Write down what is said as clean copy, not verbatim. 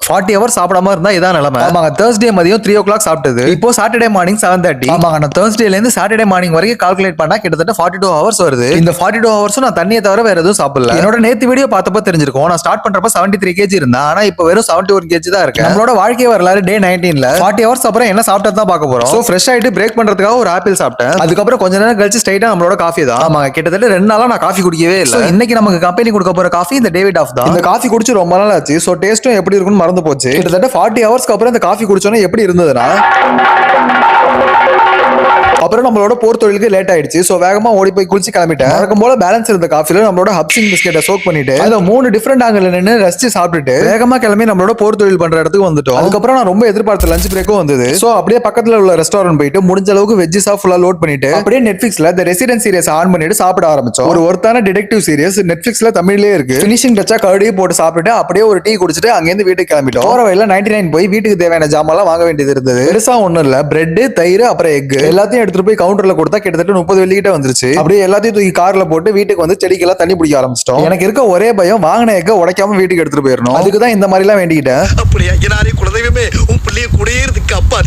40 hours சாப்பிடாம இருந்தா இதான் நிலைமை. ஆமாங்க, Thursday மதியம் 3 o'clock சாப்பிட்டது இப்போ Saturday மார்னிங் 7:30. ஆமாங்க, நான் Thursdayல இருந்து Saturday மார்னிங் வரைக்கும் கால்குலேட் பண்ணா கிட்டத்தட்ட 42 ஹவர்ஸ் வருது. இந்த 42 ஹவர்ஸும் நான் தண்ணியை தவிர வேற எதுவும் சாப்பிடல. என்னோட நேத்து வீடியோ பார்த்தப்ப தெரிஞ்சிருக்கும், நான் ஸ்டார்ட் பண்றப்ப 73 kg இருந்தேன். ஆனா இப்போ வெறும் 71 kg தான் இருக்கு. நம்மளோட வாழ்க்கை வரலாறு டே 19ல 40 ஹவர்ஸ் அப்புறம் என்ன சாப்பிட்டது தான் பார்க்க போறோம். சோ ஃப்ரெஷ் ஆயிட்டு பிரேக் பண்றதுக்காக ஒரு ஆப்பிள் சாப்பிட்டேன். அதுக்கப்புறம் கொஞ்ச நேரம் கழிச்சு ஸ்ட்ரைட்டா நம்மளோட காஃபி தான். ஆமாங்க, கிட்டத்தட்ட 2 நாளா நான் காஃபி குடிக்கவே இல்லை. இன்னைக்கு நமக்கு கம்பெனி கொடுக்க போற காஃபி இந்த டேவிட் ஆஃப் தான். இந்த காஃபி குடிச்சு ரொம்ப நாள் ஆச்சு. சோ டேஸ்டும் எப்படி இருக்குன்னு மறந்து போச்சு. கிட்டத்தட்ட 40 ஹவர்ஸ்க்கு அப்புறம் இந்த காஃபி குடிச்சோன்னா எப்படி இருந்ததுன்னா, அப்புறம் நம்மளோட போர் தொழிலுக்கு லேட் ஆயிடுச்சு. சோ வேகமா ஓடி போய் குளிச்சு கிளம்பிட்டேன். வழக்கம் போல பேலன்ஸ் இருந்த காஃபில நம்மளோட ஹப்சிங் பிஸ்கெட்டை சோக் பண்ணிட்டு அதை 3 டிஃபரெண்ட் ஆங்கிள் நின்று ரசிச்சு சாப்பிட்டுட்டு வேகமா கிளம்பி நம்மளோட போர் தொழில் பண்ற இடத்துக்கு வந்துட்டோம். அதுக்கப்புறம் நான் ரொம்ப எதிர்பார்த்த லஞ்ச் பிரேக்கும் வந்தது. சோ அப்படியே பக்கத்துல உள்ள ரெஸ்டாரண்ட் போயிட்டு முடிஞ்ச அளவுக்கு வெஜ்ஜஸா ஃபுல்லா லோட் பண்ணிட்டு அப்படியே நெட்ஃபிளிக்ஸ்ல தி ரெசிடென்ட் சீரிஸ் ஆன் பண்ணிட்டு சாப்பிட ஆரம்பிச்சோம். ஒரு ஒருத்தான டிடெக்டிவ் சீரிஸ் நெட்ஃபிளிக்ஸ்ல தமிழ்லயே இருக்கு. ஃபினிஷிங் டச்சா கரடியை போட்டு சாப்பிட்டு அப்படியே ஒரு டீ குடிச்சிட்டு அங்கிருந்து வீட்டுக்கு கிளம்பிட்டோம். போற வழியில 99 போய் வீட்டுக்கு தேவையான ஜாமான் வாங்க வேண்டியது இருந்தது. பெருசா ஒண்ணும் இல்ல, பிரெட், தயிர், அப்புறம் எக் எல்லாத்தையும் எடுத்துட்டு போய் கவுண்டர்ல கொடுத்தா கிட்டத்தட்ட 30 வெள்ளி கிட்ட வந்துருச்சு. அப்படியே எல்லாத்தையும் தூக்கி கார்ல போட்டு வீட்டுக்கு வந்து செடிக்கெல்லாம் தண்ணி பிடிக்க ஆரம்பிச்சிட்டோம். எனக்கு இருக்க ஒரே பயம் வாங்கின எக்க உடைக்காம வீட்டுக்கு எடுத்துட்டு போயிடணும். அதுக்கு தான் இந்த மாதிரி எல்லாம் வேண்டிக்கிட்டேன். அப்படியே குலதெய்வமே உன் பிள்ளைய குடியேறதுக்கு அப்பா